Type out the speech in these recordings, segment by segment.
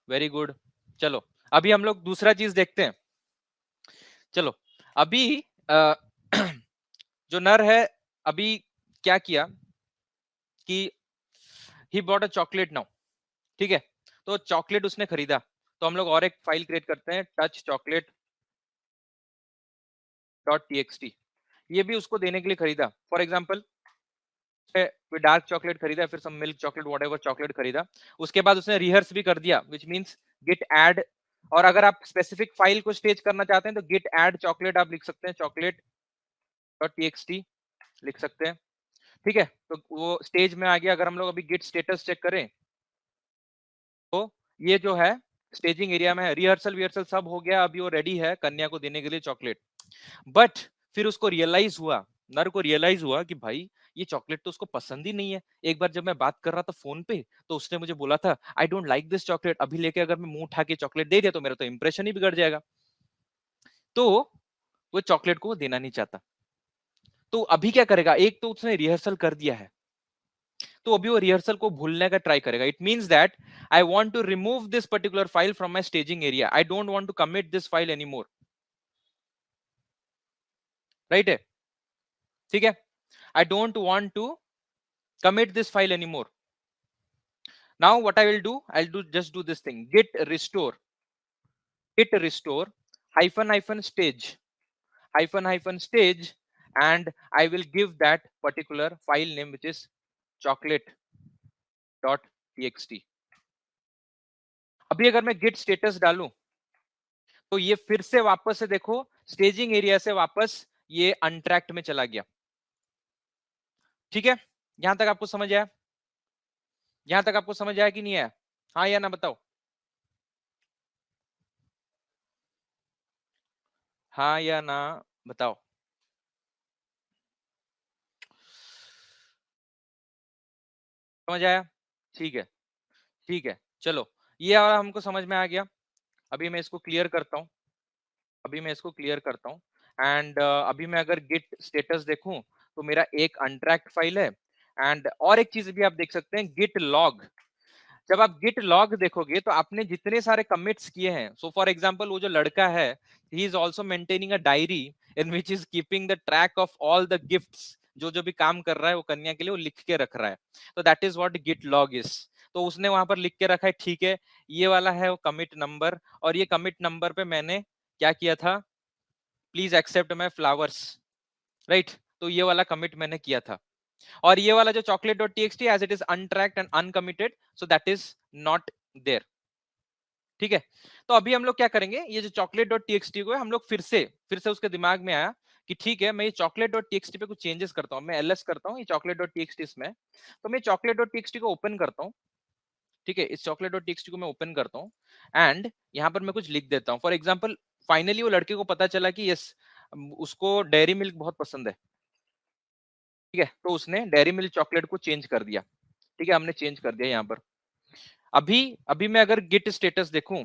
Very good. चलो अभी हम लोग दूसरा चीज देखते हैं। चलो अभी जो नर है अभी क्या किया कि he bought a chocolate now, ठीक है। तो चॉकलेट उसने खरीदा, तो हम लोग और एक फाइल क्रिएट करते हैं, टच चॉकलेट डॉट टीएक्सटी। ये भी उसको देने के लिए खरीदा। फॉर एग्जाम्पल कोई डार्क चॉकलेट खरीदा, फिर some milk chocolate whatever chocolate खरीदा। उसके बाद उसने रिहर्स भी कर दिया, विच मीन्स गिट एड। और अगर आप स्पेसिफिक फाइल को स्टेज करना चाहते हैं तो गिट एड चॉकलेट आप लिख सकते हैं, चॉकलेट डॉट टीएक्सटी लिख सकते हैं, ठीक है। तो वो स्टेज में आ गया। अगर हम लोग अभी गिट स्टेटस चेक करें तो ये जो है स्टेजिंग एरिया में है, रिहर्सल विहर्सल सब हो गया, अभी वो रेडी है कन्या को देने के लिए चॉकलेट। बट फिर उसको रियलाइज हुआ, नर को रियलाइज हुआ कि भाई ये चॉकलेट तो उसको पसंद ही नहीं है। एक बार जब मैं बात कर रहा था फोन पे तो उसने मुझे बोला था I don't like this chocolate, अभी लेके अगर मैं मुंह उठा के चॉकलेट दे दिया तो मेरा तो इंप्रेशन ही बिगड़ जाएगा। तो वो चॉकलेट को वो देना नहीं चाहता। तो अभी क्या करेगा, एक तो उसने रिहर्सल कर दिया है, तो अभी वो रिहर्सल को भूलने का ट्राई करेगा। It means that I want to remove this particular file from my staging area, I don't want to commit this file anymore, right है, ठीक है। I don't want to commit this file anymore. Now what I will do, I'll do just do this thing, git restore hyphen hyphen stage hyphen hyphen stage, and I will give that particular file name which is chocolate.txt. अभी अगर मैं git status डालूं तो ये फिर से वापस से देखो स्टेजिंग एरिया से वापस ये अनट्रैक्ट में चला गया, ठीक है। यहां तक आपको समझ आया? यहां तक आपको समझ आया कि नहीं आया? हाँ या ना बताओ, हाँ या ना बताओ। समझ आया? ठीक है, ठीक है। चलो ये वाला हमको समझ में आ गया। अभी मैं इसको क्लियर करता हूँ, अभी मैं इसको क्लियर करता हूँ। एंड अभी मैं अगर गिट स्टेटस देखूं तो मेरा एक अनट्रैक्ड फाइल है। एंड और एक चीज भी आप देख सकते हैं, गिट लॉग। जब आप गिट लॉग देखोगे तो आपने जितने सारे कमिट्स किए हैं, सो फॉर एग्जांपल वो जो लड़का है he is also maintaining a diary in which is keeping the track of all the gifts, जो जो भी काम कर रहा है वो कन्या के लिए वो लिख के रख रहा है। तो that is what git log is. तो उसने वहां पर लिख के रखा है, ठीक है, ये वाला है वो कमिट नंबर, और ये कमिट नंबर पे मैंने क्या किया था, please accept my flowers, right. तो ये वाला कमिट मैंने किया था। और ये वाला जो chocolate dot TXT as it is untracked and uncommitted, so that is not there, ठीक है। तो अभी हम लोग क्या करेंगे, ये जो chocolate डॉट टीएक्सटी को है हम लोग फिर से उसके दिमाग में आया कि ठीक है मैं ये chocolate डॉट टीएक्सटी पे कुछ चेंजेस करता हूँ, मैं एलएस करता हूँ ये chocolate डॉट टीएक्सटी इसमें। तो मैं chocolate डॉट टीएक्सटी को ओपन करता हूँ, ठीक है, इस chocolate डॉट टीएक्सटी को मैं ओपन करता हूँ। एंड यहाँ पर मैं कुछ लिख देता हूँ। फॉर एग्जाम्पल फाइनली वो लड़के को पता चला कि यस उसको डेयरी मिल्क बहुत पसंद है, ठीक है। तो उसने डेयरी मिल्क चॉकलेट को चेंज कर दिया, ठीक है, हमने चेंज कर दिया यहाँ पर। अभी अभी मैं अगर गिट स्टेटस देखूं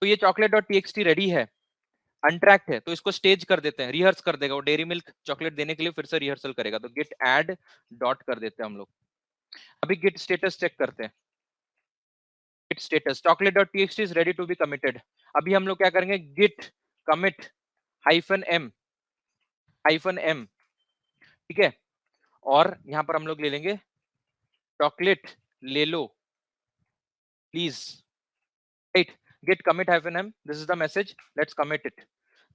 तो ये चॉकलेट डॉट टीएक्सटी रेडी है, अनट्रैक्ट है, तो इसको स्टेज कर देते हैं, रिहर्स कर देगा वो डेयरी मिल्क चॉकलेट देने के लिए, फिर से रिहर्सल करेगा। तो गिट ऐड डॉट कर देते हैं हम लोग। अभी गिट स्टेटस चेक करते हैं, git status chocolate dot TXT is ready to be committed. अभी हम लोग क्या करेंगे, गिट कमिट हाइफन एम, ठीक है। और यहां पर हम लोग ले लेंगे चॉकलेट ले लो please, right. git commit hyphen m, this is the message, let's commit it।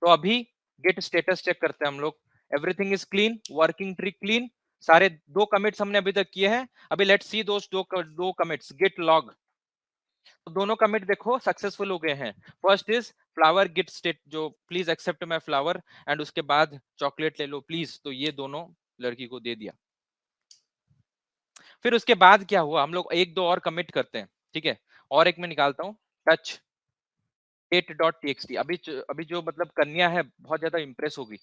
तो अभी git status चेक करते हैं हम लोग, everything is clean, working tree clean, सारे दो कमिट्स हमने अभी तक किए हैं। अभी लेट्स सी दोस दो कमिट्स, git log। तो दोनों कमिट देखो सक्सेसफुल हो गए हैं। First is flower git state जो please accept my flower, and उसके बाद चॉकलेट ले लो प्लीज, तो ये दोनों लड़की को दे दिया। फिर उसके बाद क्या हुआ, हम लोग एक दो और कमिट करते हैं, ठीक है। और एक मैं निकालता हूं, टच डेट डॉट टीएक्सटी। अभी जो मतलब कन्या है बहुत ज्यादा इंप्रेस होगी,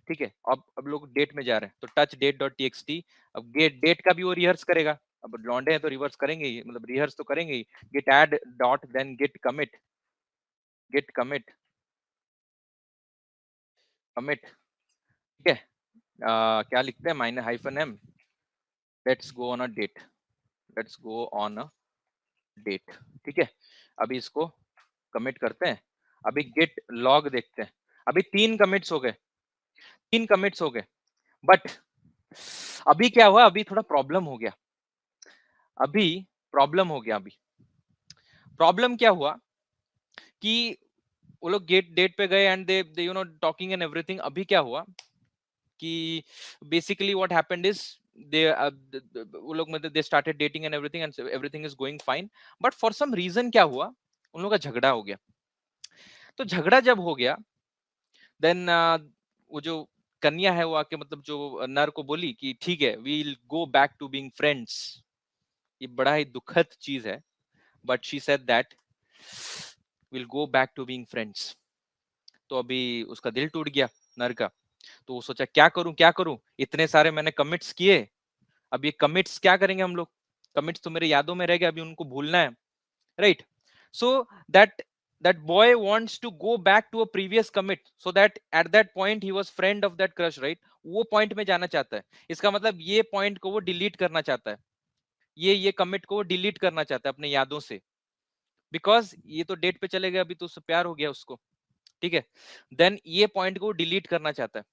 ठीक है। अब लोग डेट में जा रहे हैं, तो टच डेट डॉट टीएक्सटी। अब गेट डेट का भी वो रिहर्स करेगा, अब लौंडे हैं तो रिवर्स करेंगे ही, मतलब रिहर्स तो करेंगे ही। Git add dot then git commit commit, ठीक है। क्या लिखते हैं, -m, let's go on a date, let's go on a date, ठीक है। अभी इसको कमिट करते हैं, अभी गेट लॉग देखते हैं। अभी 3 कमिट्स हो गए, 3 कमिट्स हो गए, बट अभी क्या हुआ, अभी थोड़ा प्रॉब्लम हो गया, अभी प्रॉब्लम हो गया। अभी प्रॉब्लम क्या हुआ कि वो लोग गेट डेट पे गए and they you know talking and everything. अभी क्या हुआ कि basically what happened is they वो लोग मतलब they started dating and everything is going fine, but for some reason क्या हुआ, उन लोगों का झगड़ा हो गया। तो झगड़ा जब हो गया, देन वो जो कन्या है वो आके मतलब जो नर को बोली कि ठीक है, we will go back to being friends. ये बड़ा ही दुखद चीज है, but she said that will go back to being friends. तो अभी उसका दिल टूट गया नर का। तो वो सोचा क्या करूं क्या करूं, इतने सारे मैंने कमिट्स किए, अब ये कमिट्स क्या करेंगे हम लोग, कमिट्स तो मेरे यादों में रह गए, अभी उनको भूलना है, right. So that that boy wants to go back to a previous commit so that at that point he was friend of that crush, right। वो पॉइंट में जाना चाहता है, इसका मतलब ये पॉइंट को वो डिलीट करना चाहता है, ये कमिट को वो डिलीट करना चाहता है अपने यादों से, बिकॉज ये तो डेट पे चले गए, अभी तो उससे प्यार हो गया उसको, ठीक है। देन ये पॉइंट को डिलीट करना चाहता है,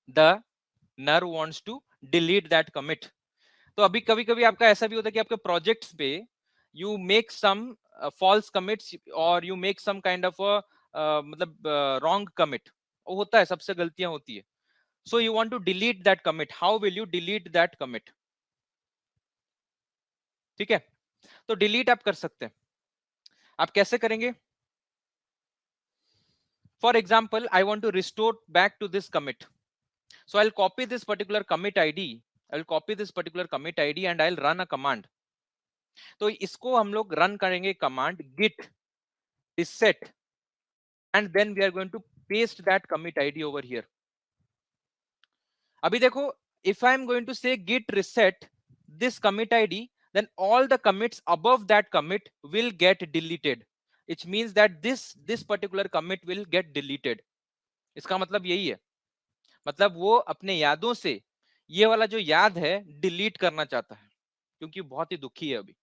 द नर wants to delete that commit. तो अभी कभी कभी आपका ऐसा भी होता है कि आपके प्रोजेक्ट्स पे you make some false commits और you make some kind of मतलब रॉन्ग कमिट, वो होता है, सबसे गलतियां होती है। So you want to delete that commit, how will you delete that commit, ठीक है। तो डिलीट आप कर सकते हैं, आप कैसे करेंगे। For example I want to restore back to this commit, so I'll copy this particular commit id, I'll copy this particular commit id and I'll run a command। तो इसको हम लोग रन करेंगे command git reset and then we are going to paste that commit id over here। अभी देखो, if I am going to say git reset this commit id, then all the commits above that commit will get deleted, which means that this particular commit will get deleted। इसका मतलब यही है, मतलब वो अपने यादों से ये वाला जो याद है डिलीट करना चाहता है, क्योंकि बहुत ही दुखी है अभी।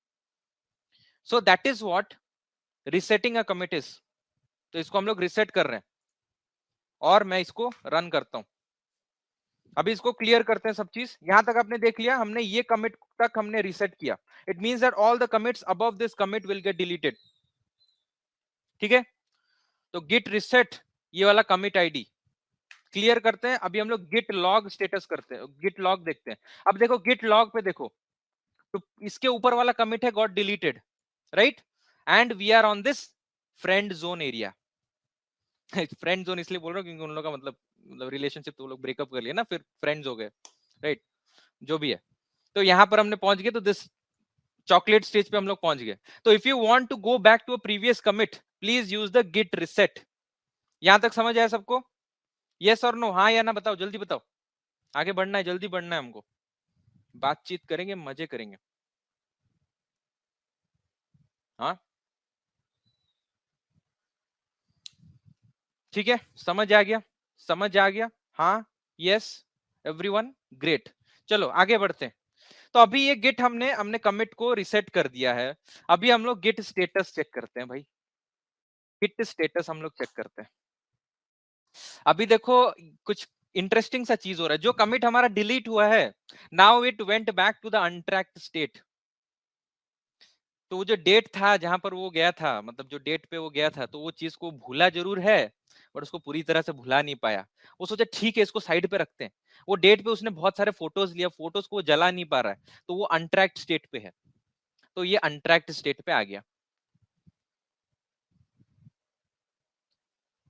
सो that is what resetting a commit is. तो इसको हम लोग रिसेट कर रहे हैं और मैं इसको रन करता हूं। अभी इसको क्लियर करते हैं सब चीज, यहां तक आपने देख लिया, हमने ये कमिट तक हमने रिसेट किया, it means that all the commits above this commit will get deleted, ठीक है। तो गिट रिसेट ये वाला कमिट आईडी क्लियर करते हैं। अभी हम लोग गिट लॉग स्टेटस करते हैं, गिट लॉग देखते हैं। अब देखो गिट लॉग पे देखो, तो इसके ऊपर वाला कमिट है got deleted, right, and we are on this friend zone area. Friend zone इसलिए बोल रहा हूँ क्योंकि उन लोगों का मतलब रिलेशनशिप तो वो लोग ब्रेकअप कर लिया ना, फिर फ्रेंड्स हो गए, राइट, जो भी है। तो यहां पर हमने पहुंच गए, तो दिस चॉकलेट स्टेज पे हम लोग पहुंच गए। तो if you want to go back to a previous commit please use the git reset. यहां तक समझ आया सबको, यस और नो, हाँ या ना बताओ, जल्दी बताओ, आगे बढ़ना है, जल्दी बढ़ना है हमको, बातचीत करेंगे, मजे करेंगे। हाँ ठीक है, समझ आ गया, समझ आ गया, हाँ, यस, एवरीवन, ग्रेट। चलो आगे बढ़ते हैं। तो अभी ये गिट हमने हमने कमिट को रिसेट कर दिया है, अभी हम लोग गिट स्टेटस चेक करते हैं भाई, गिट स्टेटस हम लोग चेक करते हैं। अभी देखो कुछ इंटरेस्टिंग सा चीज हो रहा है, जो कमिट हमारा डिलीट हुआ है, now it went back to the untracked state. तो वो जो डेट था जहां पर वो गया था, मतलब जो डेट पे वो गया था, तो वो चीज को भूला जरूर है, बट उसको पूरी तरह से भुला नहीं पाया। वो सोचा ठीक है इसको साइड पे रखते हैं। वो डेट पे उसने बहुत सारे फोटोज लिया, फोटोज को वो जला नहीं पा रहा है, तो वो अनट्रैक्ड स्टेट पे है। तो ये अनट्रैक्ड स्टेट पे आ गया,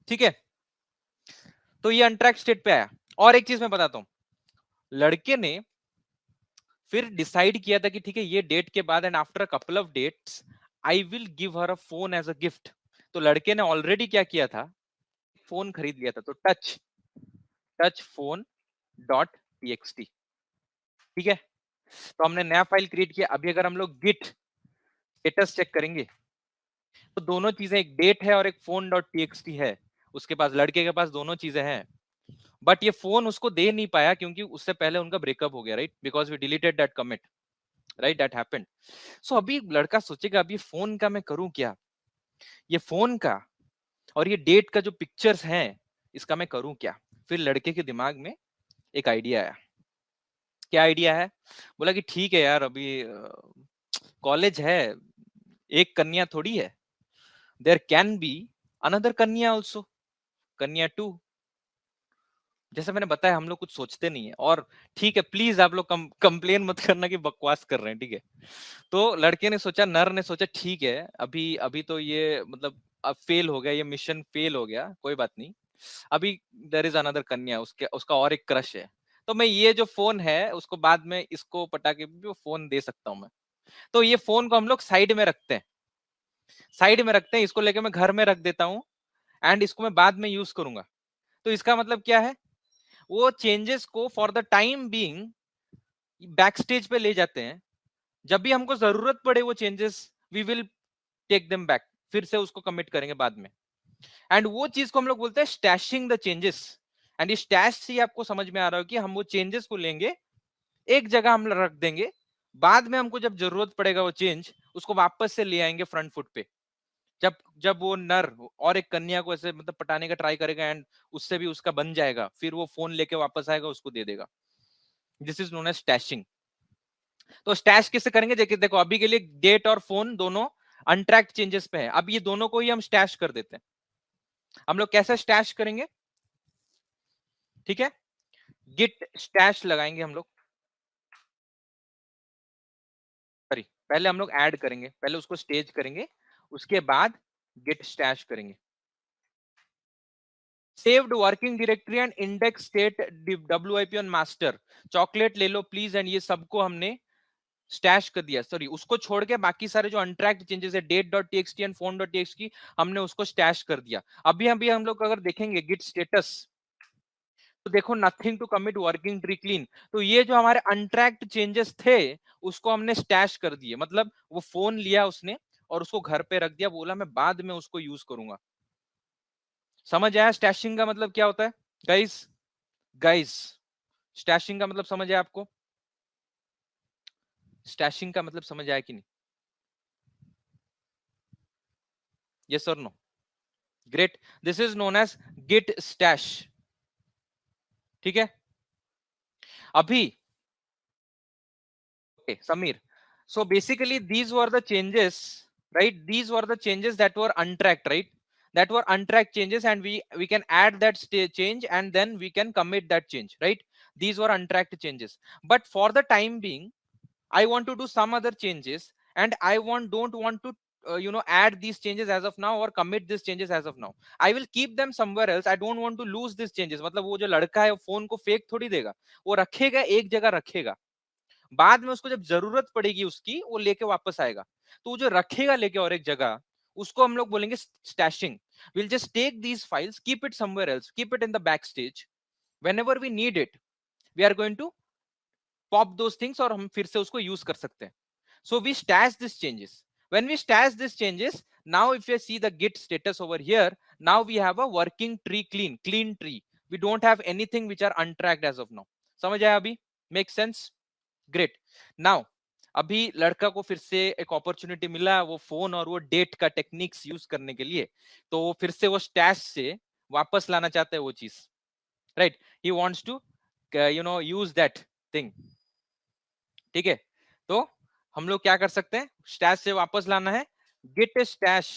ठीक है। तो ये अनट्रैक्ड स्टेट पे आया। और एक चीज मैं बताता हूँ, लड़के ने फिर डिसाइड किया था कि ठीक है ये डेट के बाद and after a couple of dates I will give her a phone as a gift. तो लड़के ने ऑलरेडी क्या किया था, फोन खरीद लिया था, तो touch touch phone dot TXT, ठीक है। तो हमने नया फाइल क्रिएट किया। अभी अगर हम लोग गिट स्टेटस चेक करेंगे, तो दोनों चीजें, एक डेट है और एक फोन डॉट टीएक्सटी है उसके पास, लड़के के पास दोनों चीजें हैं। बट ये फोन उसको दे नहीं पाया क्योंकि उससे पहले उनका ब्रेकअप हो गया, right, because we deleted that commit. Right, that happened. So अभी लड़का सोचेगा अभी फोन का मैं करूं क्या, ये फोन का और ये डेट का जो पिक्चर्स हैं इसका मैं करूं क्या। फिर लड़के के दिमाग में एक आइडिया आया। क्या आइडिया है? बोला कि ठीक है यार, अभी कॉलेज है, एक कन्या थोड़ी है, देयर कैन बी अनदर कन्या ऑल्सो, कन्या टू। जैसे मैंने बताया हम लोग कुछ सोचते नहीं है। और ठीक है, प्लीज आप लोग कंप्लेन मत करना कि बकवास कर रहे हैं, ठीक है। तो लड़के ने सोचा, नर ने सोचा ठीक है, अभी अभी तो ये मतलब अब फेल हो गया, ये मिशन फेल हो गया, कोई बात नहीं। अभी देयर इज अनदर कन्या, उसके उसका और एक क्रश है, तो मैं ये जो फोन है उसको बाद में इसको पटा के भी वो फोन दे सकता हूँ मैं। तो ये फोन को हम लोग साइड में रखते हैं, साइड में रखते हैं, इसको लेके मैं घर में रख देता हूँ एंड इसको मैं बाद में यूज करूंगा। तो इसका मतलब क्या है, वो चेंजेस को for the time being back stage पे ले जाते हैं। जब भी हमको जरूरत पड़े वो changes, we will take them back, फिर से उसको कमिट करेंगे बाद में। एंड वो चीज को हम लोग बोलते हैं स्टैशिंग द चेंजेस। एंड ये स्टैश से आपको समझ में आ रहा हो कि हम वो चेंजेस को लेंगे, एक जगह हम रख देंगे, बाद में हमको जब जरूरत पड़ेगा वो चेंज, उसको वापस से ले आएंगे फ्रंट फुट पे। जब जब वो नर और एक कन्या को ऐसे मतलब पटाने का ट्राई करेगा एंड उससे भी उसका बन जाएगा, फिर वो फोन लेके वापस आएगा, उसको दे देगा। This is known as stashing. तो स्टैश किससे करेंगे, देखिए देखो अभी के लिए डेट और फोन दोनों अनट्रैक्ड चेंजेस पे है, अब ये दोनों को ही हम स्टैश कर देते हैं। हम लोग कैसे स्टैश करेंगे, ठीक है, गिट स्टैश लगाएंगे हम लोग। सॉरी, पहले हम लोग ऐड करेंगे, पहले उसको स्टेज करेंगे, उसके बाद गिट स्टैश करेंगे। Saved working directory and index state WIP on master, chocolate ले लो प्लीज, एंड ये सबको हमने स्टैश कर दिया। सॉरी, उसको छोड़ के बाकी सारे जो अनट्रैक्ड चेंजेस है date.txt एंड phone.txt हमने उसको स्टैश कर दिया। अभी अभी हम लोग अगर देखेंगे गिट स्टेटस, तो देखो nothing to commit working tree clean. तो ये जो हमारे अनट्रैक्ड चेंजेस थे उसको हमने स्टैश कर दिए, मतलब वो फोन लिया उसने और उसको घर पे रख दिया, बोला मैं बाद में उसको यूज करूंगा। समझ आया स्टैशिंग का मतलब क्या होता है गाइस? गाइस, स्टैशिंग का मतलब समझ आया आपको? स्टैशिंग का मतलब समझ आया कि नहीं? यस और no? Great, this is known as git stash, ठीक है। अभी okay, Samir, so basically these were the changes, right? These were the changes that were untracked, right? That were untracked changes, and we can add that change and then we can commit that change, right? These were untracked changes, but for the time being I want to do some other changes, and I don't want to add these changes as of now or commit these changes as of now. I will keep them somewhere else. I don't want to lose these changes. मतलब वो जो लड़का है वो phone को fake थोड़ी देगा, वो रखेगा, एक जगह रखेगा, बाद में उसको जब जरूरत पड़ेगी उसकी वो लेके वापस आएगा। तो वो जो रखेगा लेके और एक जगह, उसको हम लोग बोलेंगे stashing. Will just take these files, keep it somewhere else, keep it in the back stage, whenever we need it we are going to pop those things और हम फिर से उसको यूज कर सकते हैं। So we stash these changes. When we stash these changes, now if you see the git status over here, now we have a working tree, clean tree. We don't have anything which are untracked as of now. समझ आया अभी? Make sense? Great. Now अभी लड़का को फिर से एक opportunity मिला वो फोन और वो डेट का टेक्निक्स यूज करने के लिए, तो वो फिर से वो स्टैश से वापस लाना चाहता है वो चीज, right? He wants to use that thing, ठीक है। तो हम लोग क्या कर सकते हैं, स्टैश से वापस लाना है, गिट स्टैश,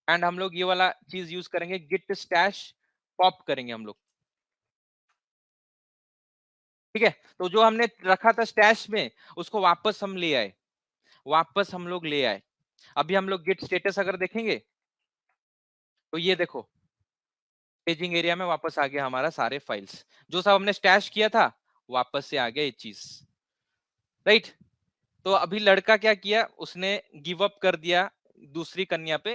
एंड हम लोग ये वाला चीज यूज करेंगे, गिट स्टैश पॉप करेंगे हम लोग, ठीक है। तो जो हमने रखा था स्टैश में उसको वापस हम ले आए, वापस हम लोग ले आए। अभी हम लोग गिट स्टेटस अगर देखेंगे तो ये देखो पेजिंग एरिया में वापस आ गया हमारा सारे फाइल्स, जो सब हमने स्टैश किया था वापस से आ गया ये चीज, राइट। तो अभी लड़का क्या किया, उसने गिव अप कर दिया दूसरी कन्या पे।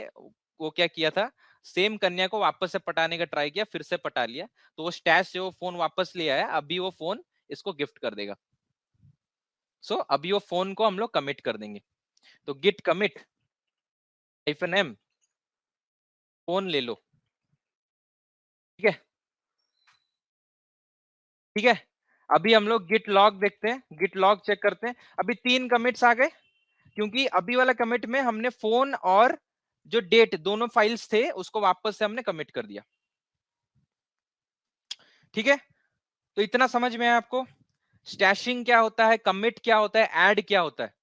वो क्या किया था, सेम कन्या को वापस से पटाने का ट्राई किया, फिर से पटा लिया। तो वो स्टैश से वो फोन वापस ले आया, अभी वो फोन इसको गिफ्ट कर देगा। सो अभी वो फोन को हम लोग कमिट कर देंगे। तो गिट कमिट -m फोन ले लो, ठीक है, ठीक है। अभी हम लोग गिट लॉग देखते हैं, गिट लॉग चेक करते हैं। अभी 3 कमिट्स आ गए, क्योंकि अभी वाला कमिट में हमने फोन और जो डेट दोनों फाइल्स थे उसको वापस से हमने कमिट कर दिया। ठीक है, तो इतना समझ में है आपको? स्टैशिंग क्या होता है, कमिट क्या होता है, ऐड क्या होता है?